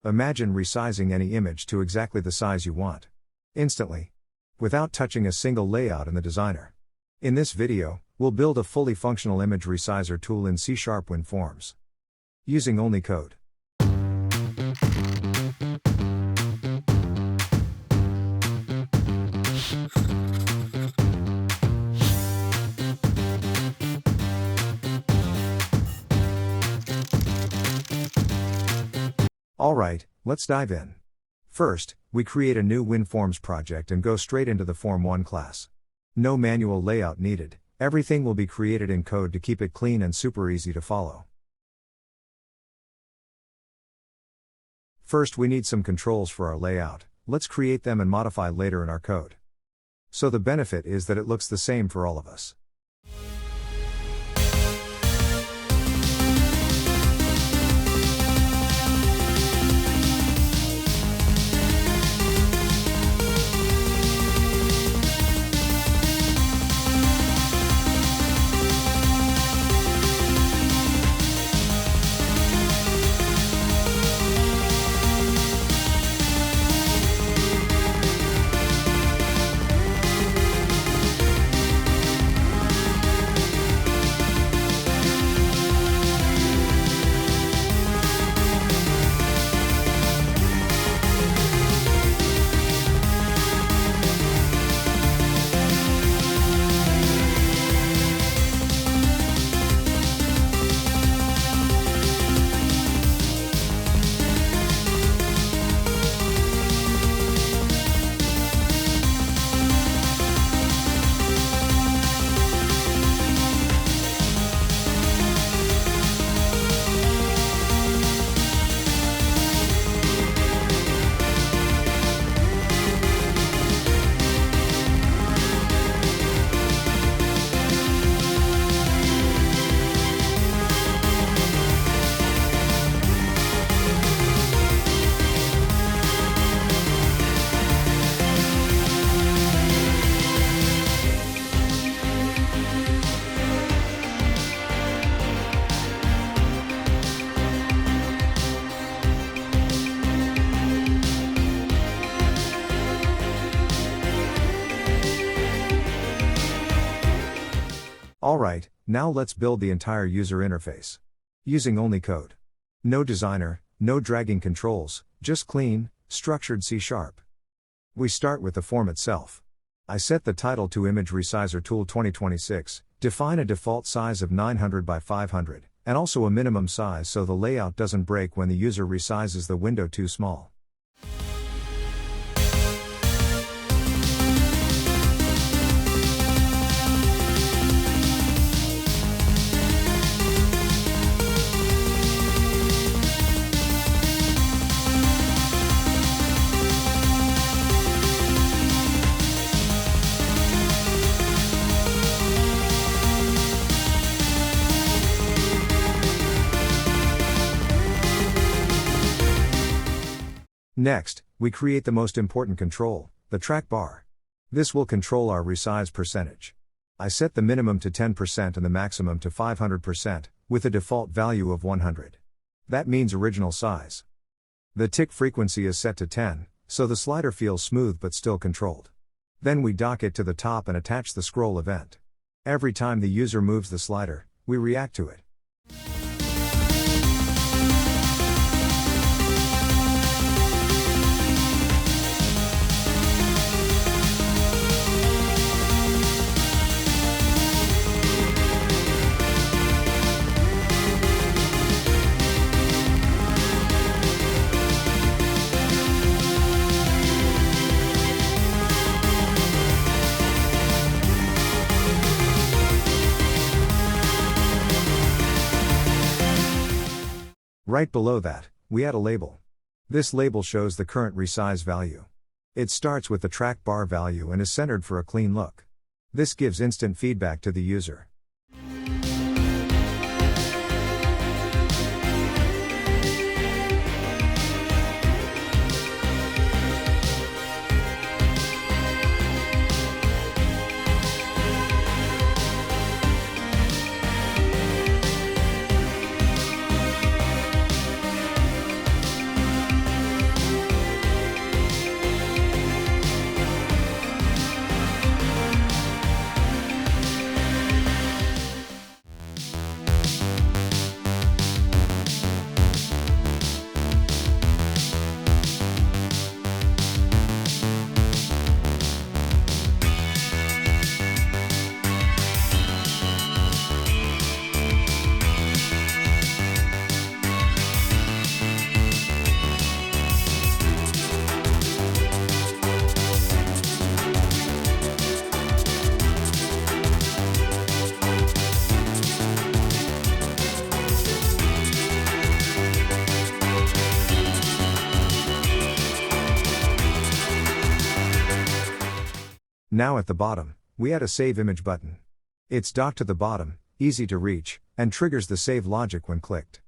Imagine resizing any image to exactly the size you want. Instantly. Without touching a single layout in the designer. In this video, we'll build a fully functional Image Resizer tool in C WinForms. Using only code. Alright, let's dive in. First, we create a new WinForms project and go straight into the Form1 class. No manual layout needed, everything will be created in code to keep it clean and super easy to follow. First we need some controls for our layout, let's create them and modify later in our code. So the benefit is that it looks the same for all of us. Alright, now let's build the entire user interface. Using only code. No designer, no dragging controls, just clean, structured C#. We start with the form itself. I set the title to Image Resizer Tool 2026, define a default size of 900 by 500, and also a minimum size so the layout doesn't break when the user resizes the window too small. Next, we create the most important control, the TrackBar. This will control our resize percentage. I set the minimum to 10% and the maximum to 500%, with a default value of 100. That means original size. The tick frequency is set to 10, so the slider feels smooth but still controlled. Then we dock it to the top and attach the scroll event. Every time the user moves the slider, we react to it. Right below that, we add a label. This label shows the current resize value. It starts with the TrackBar value and is centered for a clean look. This gives instant feedback to the user. Now at the bottom, we add a Save Image button. It's docked to the bottom, easy to reach, and triggers the save logic when clicked.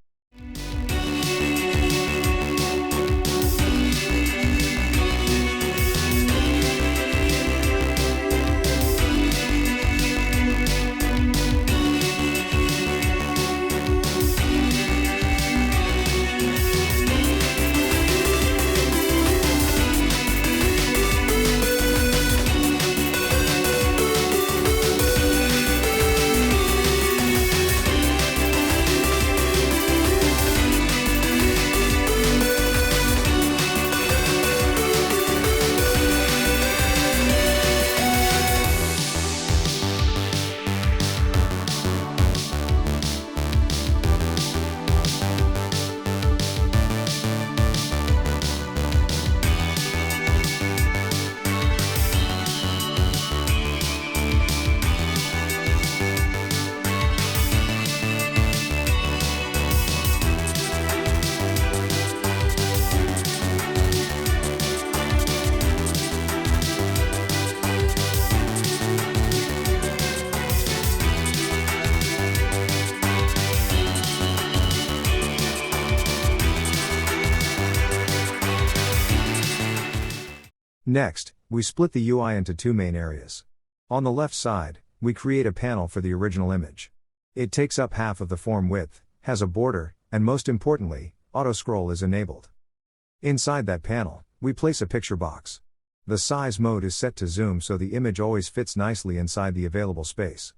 Next, we split the UI into two main areas. On the left side, we create a panel for the original image. It takes up half of the form width, has a border, and most importantly, auto-scroll is enabled. Inside that panel, we place a picture box. The size mode is set to zoom so the image always fits nicely inside the available space.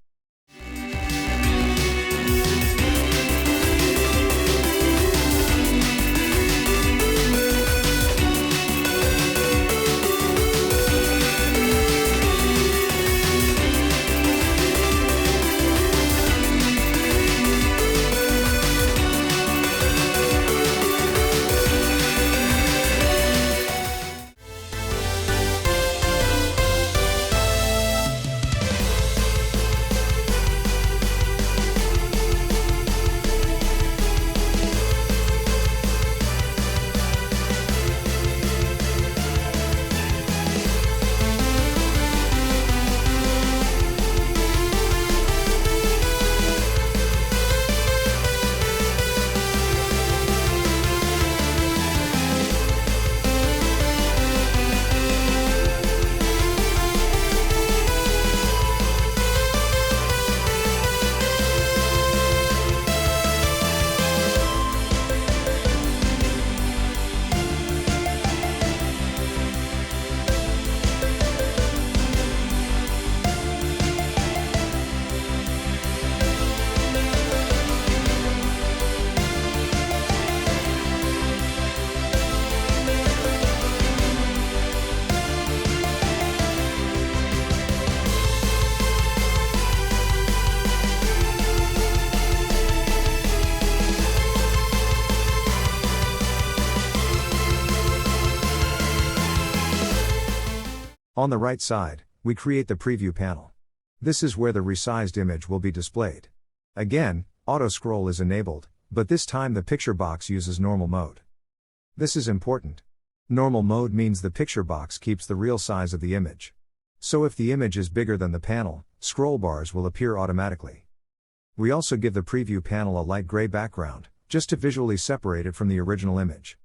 On the right side, we create the preview panel. This is where the resized image will be displayed. Again, auto-scroll is enabled, but this time the picture box uses normal mode. This is important. Normal mode means the picture box keeps the real size of the image. So if the image is bigger than the panel, scroll bars will appear automatically. We also give the preview panel a light gray background, just to visually separate it from the original image.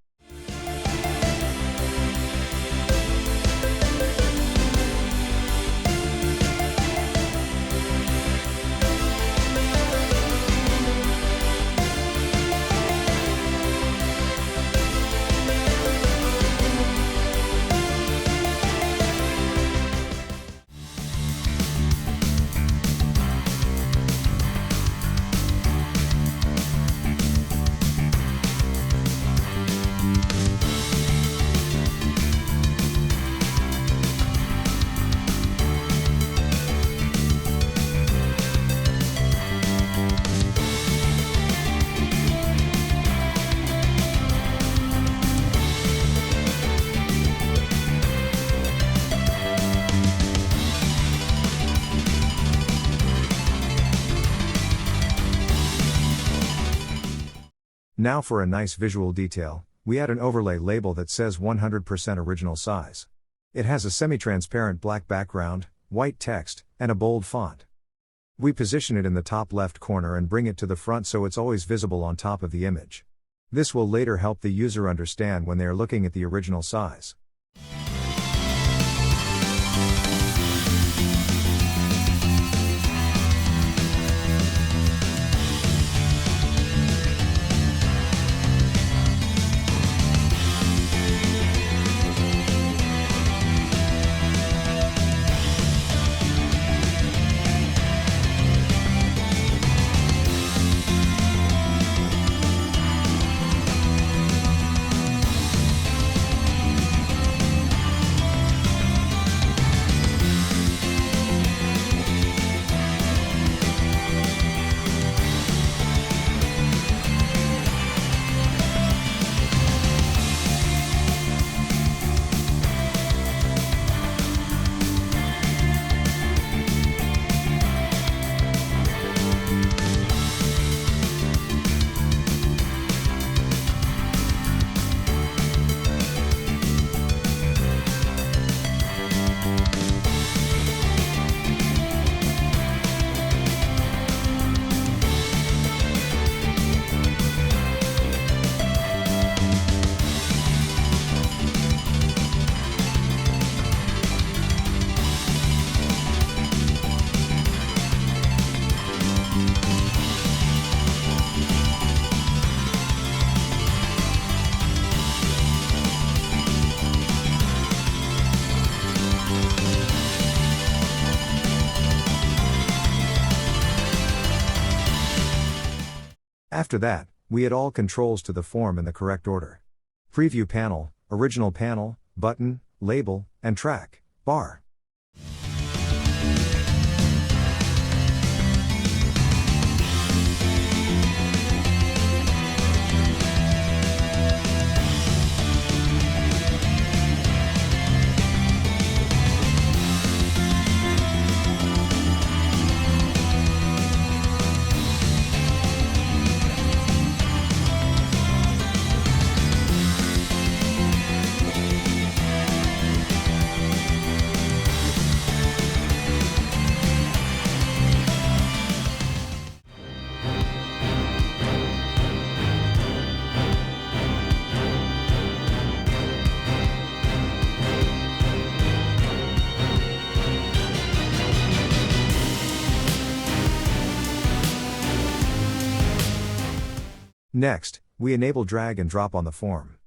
Now for a nice visual detail, we add an overlay label that says 100% original size. It has a semi-transparent black background, white text, and a bold font. We position it in the top left corner and bring it to the front so it's always visible on top of the image. This will later help the user understand when they are looking at the original size. After that, we add all controls to the form in the correct order. Preview panel, original panel, button, label, and track bar. Next, we enable drag and drop on the form.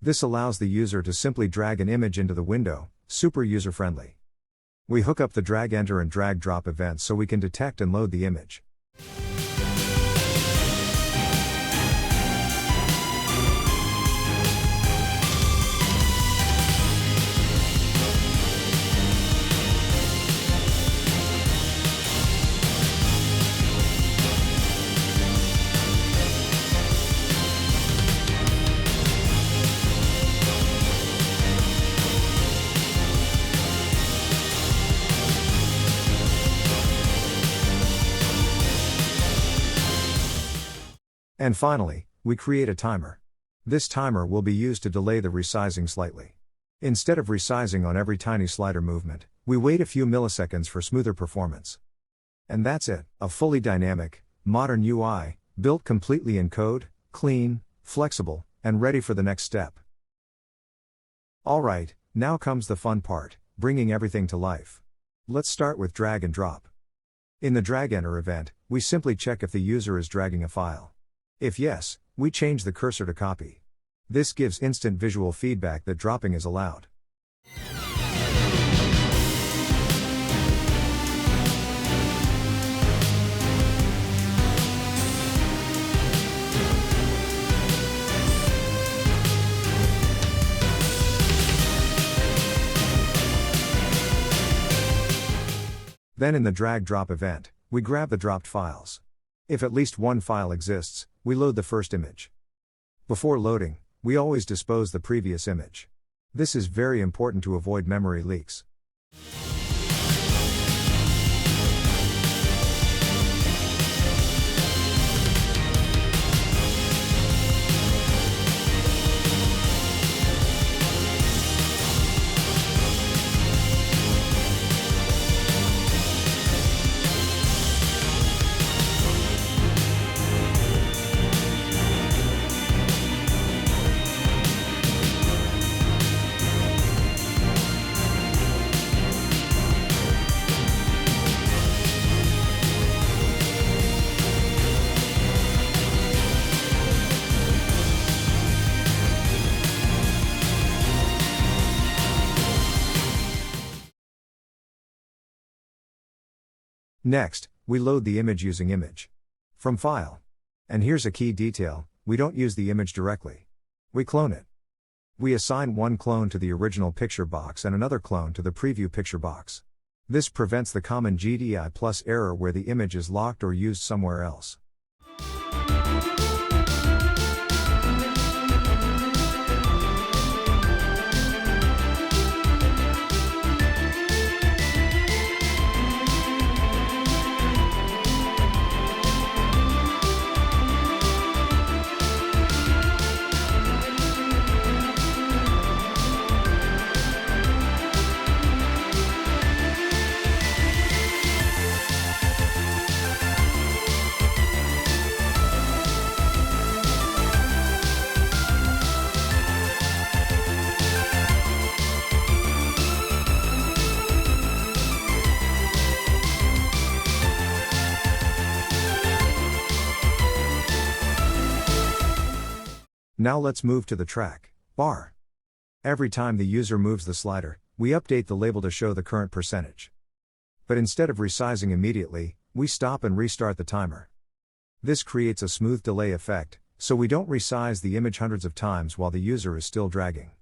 This allows the user to simply drag an image into the window, super user-friendly. We hook up the drag enter and drag drop events so we can detect and load the image. And finally, we create a timer. This timer will be used to delay the resizing slightly. Instead of resizing on every tiny slider movement, we wait a few milliseconds for smoother performance. And that's it, a fully dynamic, modern UI, built completely in code, clean, flexible, and ready for the next step. Alright, now comes the fun part, bringing everything to life. Let's start with drag and drop. In the drag enter event, we simply check if the user is dragging a file. If yes, we change the cursor to copy. This gives instant visual feedback that dropping is allowed. Then in the drag drop event, we grab the dropped files. If at least one file exists, we load the first image. Before loading, we always dispose the previous image. This is very important to avoid memory leaks. Next, we load the image using Image from File. And here's a key detail, we don't use the image directly. We clone it. We assign one clone to the original picture box and another clone to the preview picture box. This prevents the common GDI plus error where the image is locked or used somewhere else. Now let's move to the TrackBar. Every time the user moves the slider, we update the label to show the current percentage. But instead of resizing immediately, we stop and restart the timer. This creates a smooth delay effect, so we don't resize the image hundreds of times while the user is still dragging.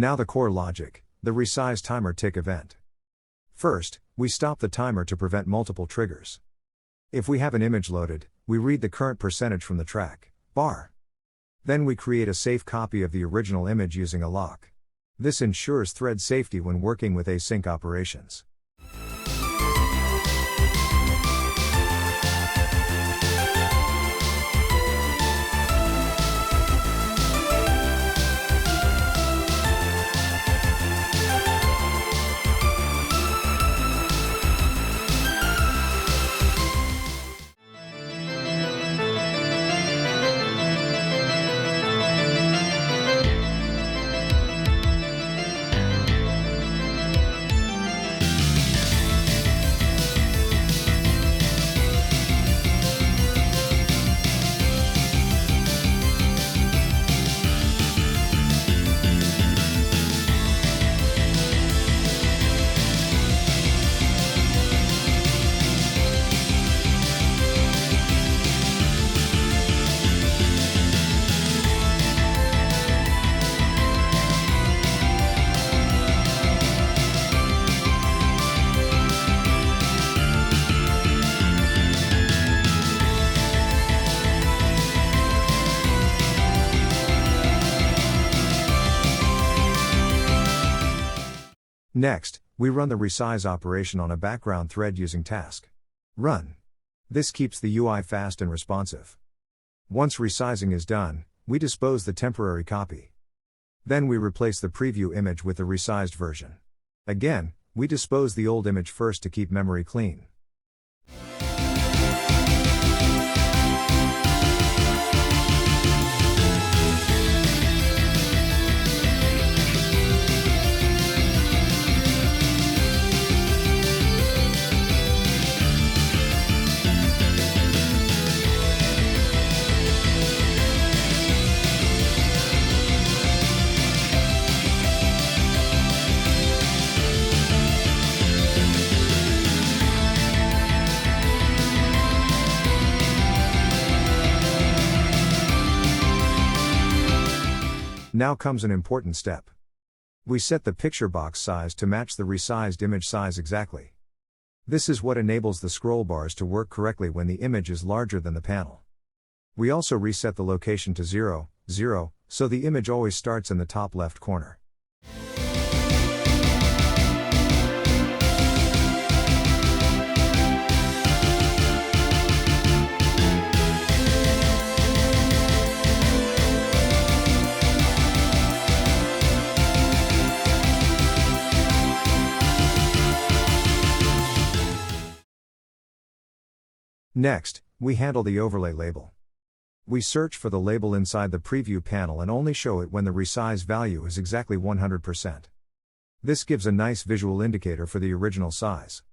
Now the core logic, the resize timer tick event. First, we stop the timer to prevent multiple triggers. If we have an image loaded, we read the current percentage from the TrackBar. Then we create a safe copy of the original image using a lock. This ensures thread safety when working with async operations. Next, we run the resize operation on a background thread using task run. This keeps the UI fast and responsive. Once resizing is done, we dispose the temporary copy. Then we replace the preview image with the resized version. Again, we dispose the old image first to keep memory clean. Now comes an important step. We set the picture box size to match the resized image size exactly. This is what enables the scroll bars to work correctly when the image is larger than the panel. We also reset the location to 0, 0, so the image always starts in the top left corner. Next, we handle the overlay label. We search for the label inside the preview panel and only show it when the resize value is exactly 100%. This gives a nice visual indicator for the original size.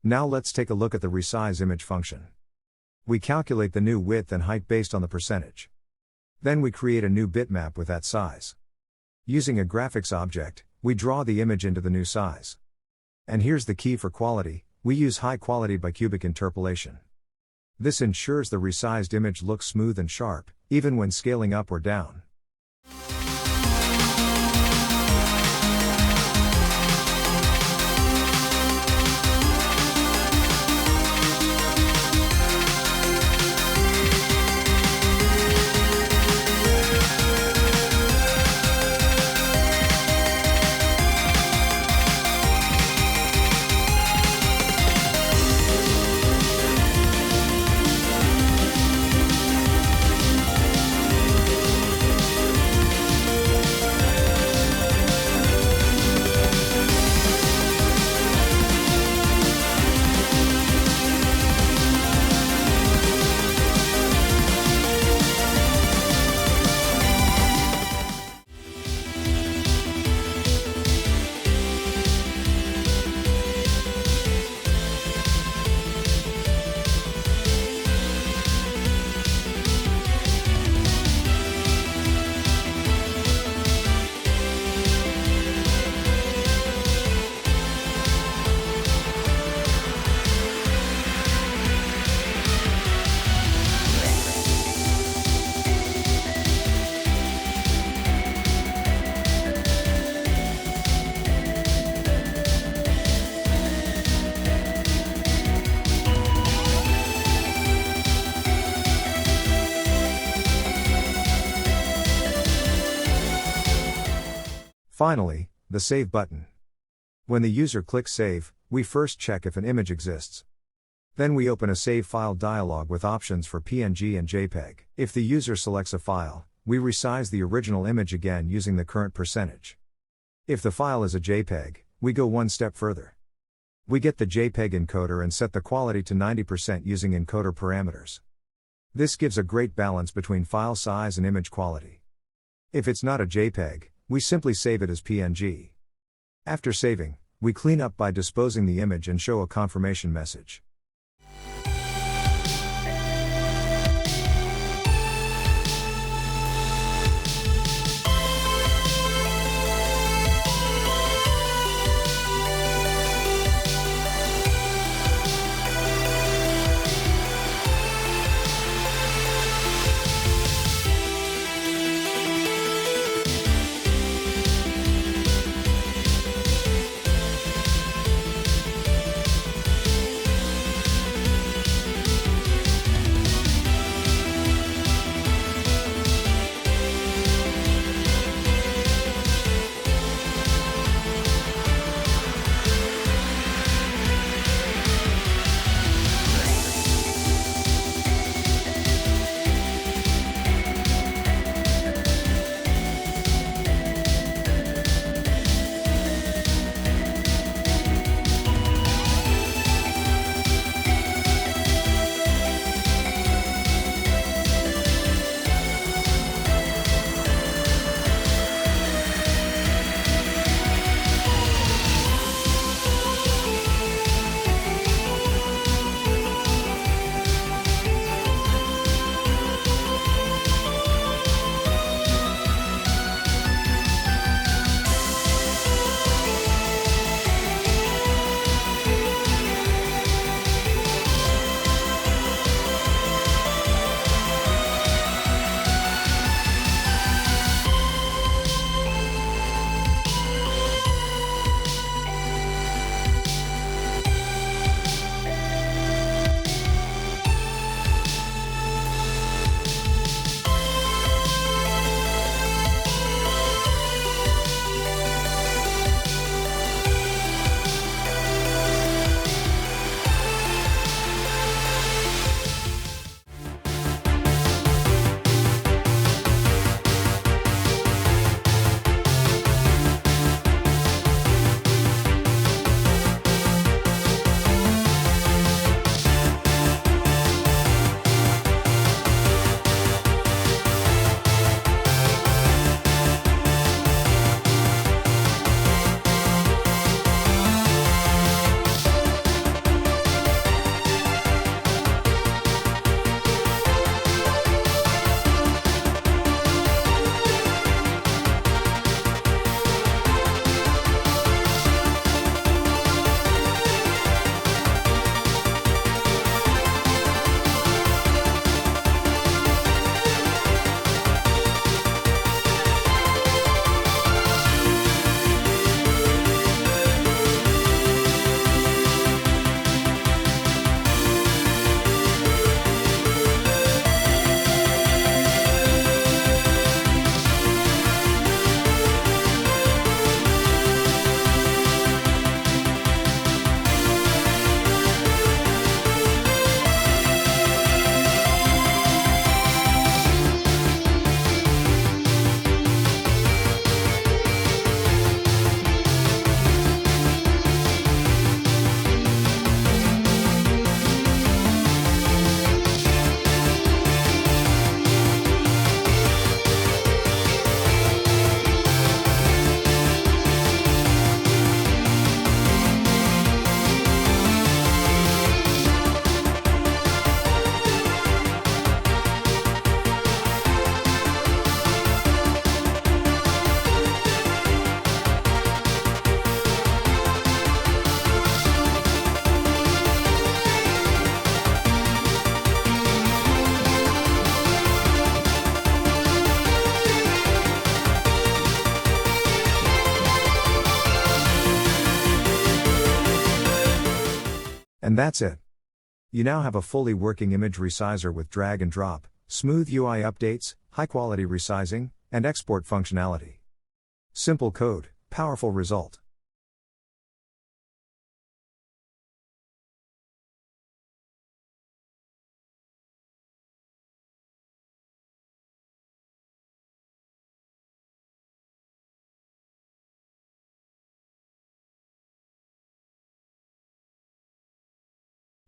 Now let's take a look at the resize image function. We calculate the new width and height based on the percentage. Then we create a new bitmap with that size. Using a graphics object, we draw the image into the new size. And here's the key for quality: we use high quality bicubic interpolation. This ensures the resized image looks smooth and sharp, even when scaling up or down. Finally, the Save button. When the user clicks Save, we first check if an image exists. Then we open a Save File dialog with options for PNG and JPEG. If the user selects a file, we resize the original image again using the current percentage. If the file is a JPEG, we go one step further. We get the JPEG encoder and set the quality to 90% using encoder parameters. This gives a great balance between file size and image quality. If it's not a JPEG, we simply save it as PNG. After saving, we clean up by disposing the image and show a confirmation message. And that's it. You now have a fully working image resizer with drag and drop, smooth UI updates, high-quality resizing, and export functionality. Simple code, powerful result.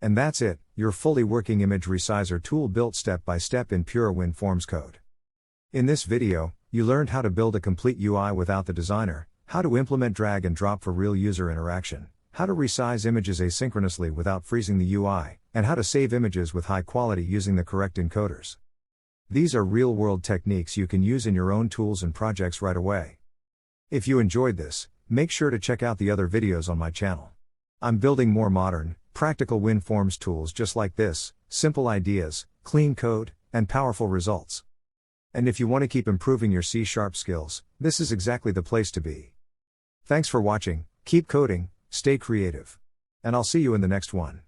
And that's it, your fully working Image Resizer tool built step by step in pure WinForms code. In this video, you learned how to build a complete UI without the designer, how to implement drag and drop for real user interaction, how to resize images asynchronously without freezing the UI, and how to save images with high quality using the correct encoders. These are real-world techniques you can use in your own tools and projects right away. If you enjoyed this, make sure to check out the other videos on my channel. I'm building more modern, practical WinForms tools just like this, simple ideas, clean code, and powerful results. And if you want to keep improving your C# skills, this is exactly the place to be. Thanks for watching, keep coding, stay creative. And I'll see you in the next one.